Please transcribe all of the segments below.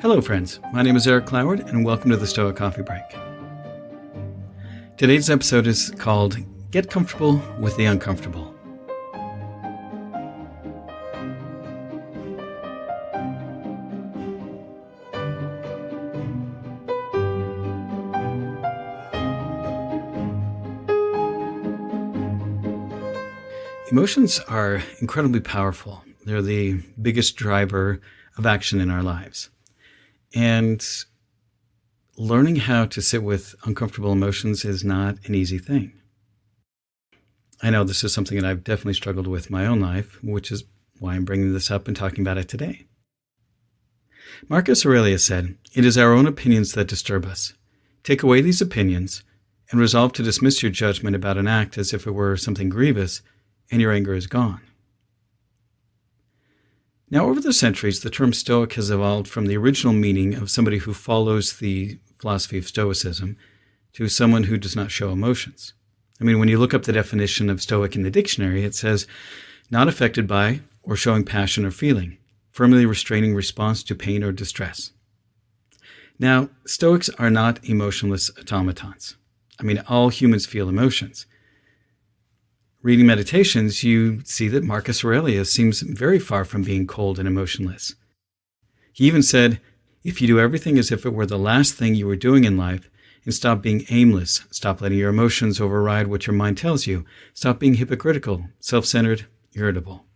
Hello friends, my name is Eric Cloward and welcome to the Stoic Coffee Break. Today's episode is called Get Comfortable with the Uncomfortable. Emotions are incredibly powerful. They're the biggest driver of action in our lives. And learning how to sit with uncomfortable emotions is not an easy thing. I know this is something that I've definitely struggled with in my own life, which is why I'm bringing this up and talking about it today. Marcus Aurelius said, "It is our own opinions that disturb us. Take away these opinions and resolve to dismiss your judgment about an act as if it were something grievous, and your anger is gone." Now, over the centuries, the term Stoic has evolved from the original meaning of somebody who follows the philosophy of Stoicism to someone who does not show emotions. I mean, when you look up the definition of Stoic in the dictionary, it says, not affected by or showing passion or feeling, firmly restraining response to pain or distress. Now, Stoics are not emotionless automatons. I mean, all humans feel emotions. Reading Meditations, you see that Marcus Aurelius seems very far from being cold and emotionless. He even said, if you do everything as if it were the last thing you were doing in life, and stop being aimless, stop letting your emotions override what your mind tells you, stop being hypocritical, self-centered, irritable.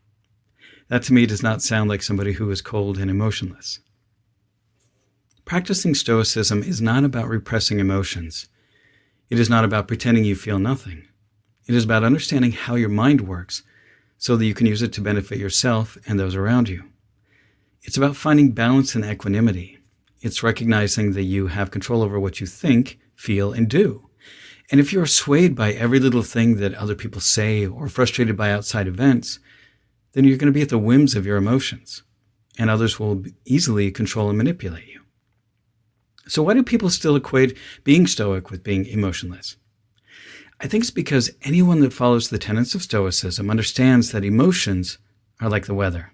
That to me does not sound like somebody who is cold and emotionless. Practicing Stoicism is not about repressing emotions. It is not about pretending you feel nothing. It is about understanding how your mind works so that you can use it to benefit yourself and those around you. It's about finding balance and equanimity. It's recognizing that you have control over what you think, feel, and do. And if you are swayed by every little thing that other people say or frustrated by outside events, then you're going to be at the whims of your emotions, and others will easily control and manipulate you. So why do people still equate being Stoic with being emotionless? I think it's because anyone that follows the tenets of Stoicism understands that emotions are like the weather.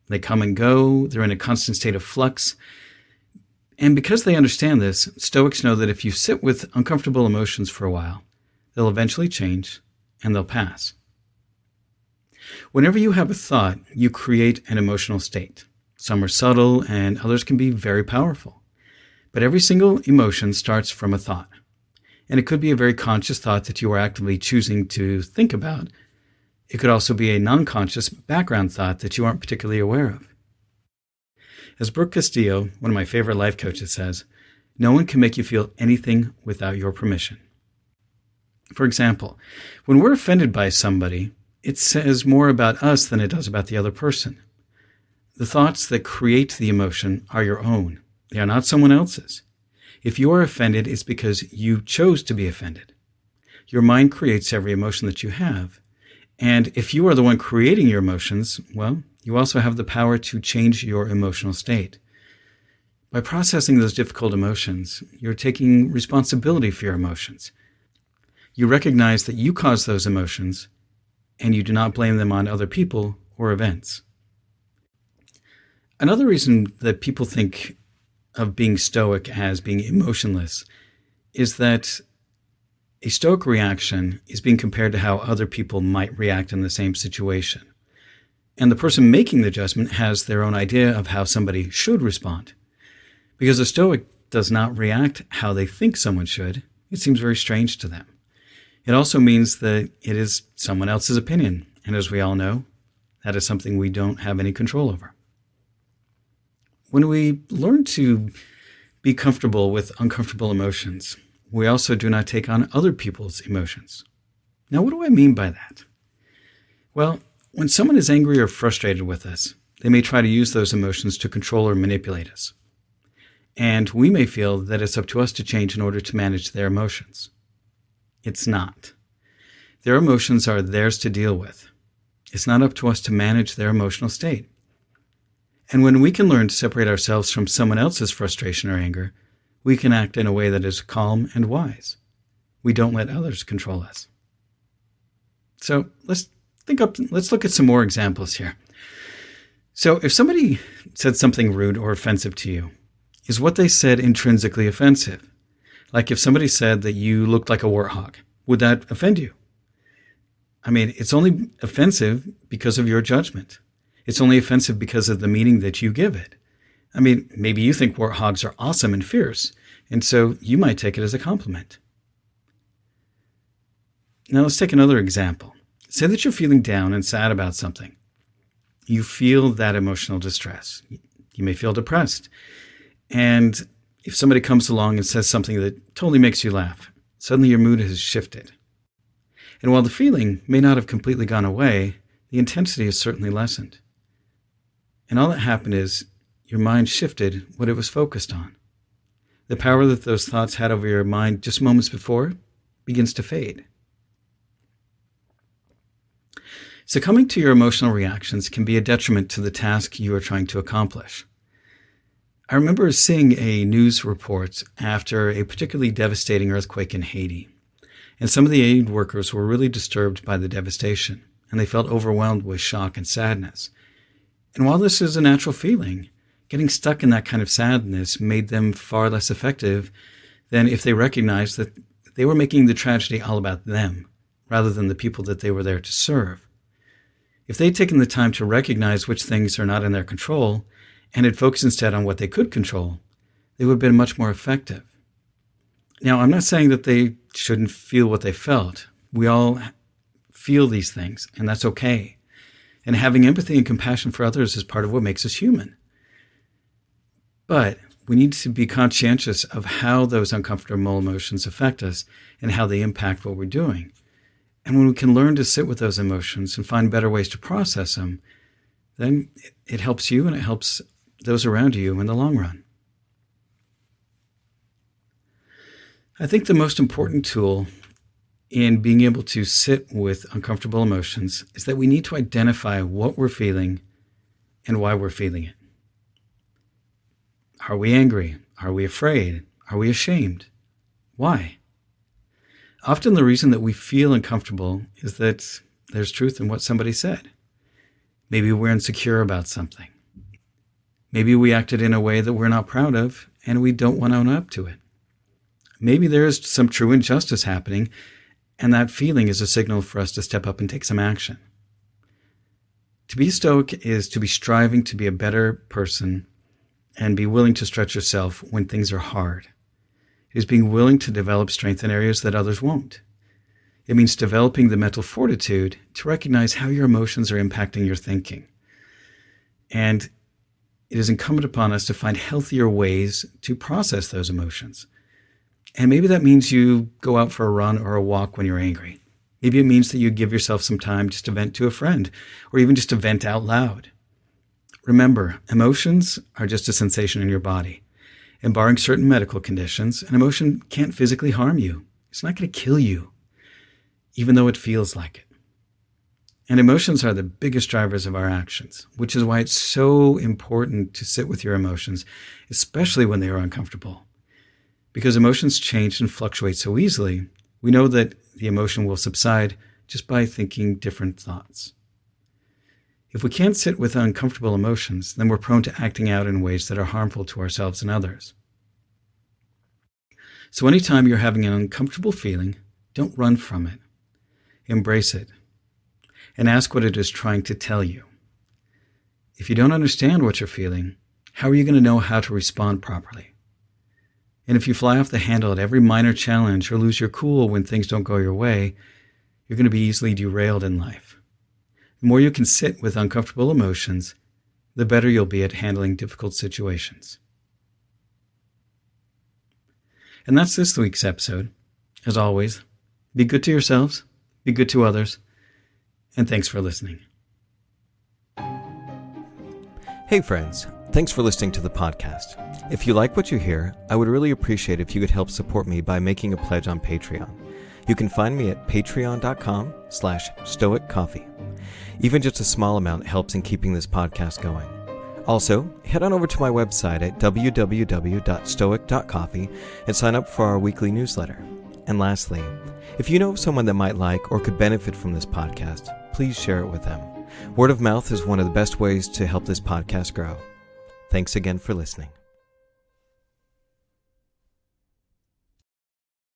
They come and go, they're in a constant state of flux. And because they understand this, Stoics know that if you sit with uncomfortable emotions for a while, they'll eventually change and they'll pass. Whenever you have a thought, you create an emotional state. Some are subtle and others can be very powerful. But every single emotion starts from a thought. And it could be a very conscious thought that you are actively choosing to think about. It could also be a non-conscious background thought that you aren't particularly aware of. As Brooke Castillo, one of my favorite life coaches, says, no one can make you feel anything without your permission. For example, when we're offended by somebody, it says more about us than it does about the other person. The thoughts that create the emotion are your own. They are not someone else's. If you are offended, it's because you chose to be offended. Your mind creates every emotion that you have. And if you are the one creating your emotions, well, you also have the power to change your emotional state. By processing those difficult emotions, you're taking responsibility for your emotions. You recognize that you caused those emotions, and you do not blame them on other people or events. Another reason that people think of being Stoic as being emotionless is that a Stoic reaction is being compared to how other people might react in the same situation. And the person making the judgment has their own idea of how somebody should respond. Because a Stoic does not react how they think someone should, it seems very strange to them. It also means that it is someone else's opinion. And as we all know, that is something we don't have any control over. When we learn to be comfortable with uncomfortable emotions, we also do not take on other people's emotions. Now, what do I mean by that? Well, when someone is angry or frustrated with us, they may try to use those emotions to control or manipulate us. And we may feel that it's up to us to change in order to manage their emotions. It's not. Their emotions are theirs to deal with. It's not up to us to manage their emotional state. And when we can learn to separate ourselves from someone else's frustration or anger, we can act in a way that is calm and wise. We don't let others control us. So let's look at some more examples here. So if somebody said something rude or offensive to you, is what they said intrinsically offensive? Like if somebody said that you looked like a warthog, would that offend you? I mean, it's only offensive because of your judgment. It's only offensive because of the meaning that you give it. I mean, maybe you think warthogs are awesome and fierce, and so you might take it as a compliment. Now let's take another example. Say that you're feeling down and sad about something. You feel that emotional distress. You may feel depressed. And if somebody comes along and says something that totally makes you laugh, suddenly your mood has shifted. And while the feeling may not have completely gone away, the intensity has certainly lessened. And all that happened is your mind shifted what it was focused on. The power that those thoughts had over your mind just moments before begins to fade. Succumbing to your emotional reactions can be a detriment to the task you are trying to accomplish. I remember seeing a news report after a particularly devastating earthquake in Haiti, and some of the aid workers were really disturbed by the devastation, and they felt overwhelmed with shock and sadness. And while this is a natural feeling, getting stuck in that kind of sadness made them far less effective than if they recognized that they were making the tragedy all about them, rather than the people that they were there to serve. If they'd taken the time to recognize which things are not in their control, and had focused instead on what they could control, they would have been much more effective. Now, I'm not saying that they shouldn't feel what they felt. We all feel these things, and that's okay. And having empathy and compassion for others is part of what makes us human. But we need to be conscientious of how those uncomfortable emotions affect us and how they impact what we're doing. And when we can learn to sit with those emotions and find better ways to process them, then it helps you and it helps those around you in the long run. I think the most important tool in being able to sit with uncomfortable emotions is that we need to identify what we're feeling and why we're feeling it. Are we angry? Are we afraid? Are we ashamed? Why? Often the reason that we feel uncomfortable is that there's truth in what somebody said. Maybe we're insecure about something. Maybe we acted in a way that we're not proud of and we don't want to own up to it. Maybe there is some true injustice happening and that feeling is a signal for us to step up and take some action. To be stoic is to be striving to be a better person and be willing to stretch yourself when things are hard. It is being willing to develop strength in areas that others won't. It means developing the mental fortitude to recognize how your emotions are impacting your thinking. And it is incumbent upon us to find healthier ways to process those emotions. And maybe that means you go out for a run or a walk when you're angry. Maybe it means that you give yourself some time just to vent to a friend, or even just to vent out loud. Remember, emotions are just a sensation in your body. And barring certain medical conditions, an emotion can't physically harm you. It's not going to kill you, even though it feels like it. And emotions are the biggest drivers of our actions, which is why it's so important to sit with your emotions, especially when they are uncomfortable. Because emotions change and fluctuate so easily, we know that the emotion will subside just by thinking different thoughts. If we can't sit with uncomfortable emotions, then we're prone to acting out in ways that are harmful to ourselves and others. So anytime you're having an uncomfortable feeling, don't run from it. Embrace it. And ask what it is trying to tell you. If you don't understand what you're feeling, how are you going to know how to respond properly? And if you fly off the handle at every minor challenge or lose your cool when things don't go your way, you're going to be easily derailed in life. The more you can sit with uncomfortable emotions, the better you'll be at handling difficult situations. And that's this week's episode. As always, be good to yourselves, be good to others, and thanks for listening. Hey friends, thanks for listening to the podcast. If you like what you hear, I would really appreciate if you could help support me by making a pledge on Patreon. You can find me at patreon.com/stoiccoffee. Even just a small amount helps in keeping this podcast going. Also, head on over to my website at www.stoic.coffee and sign up for our weekly newsletter. And lastly, if you know of someone that might like or could benefit from this podcast, please share it with them. Word of mouth is one of the best ways to help this podcast grow. Thanks again for listening.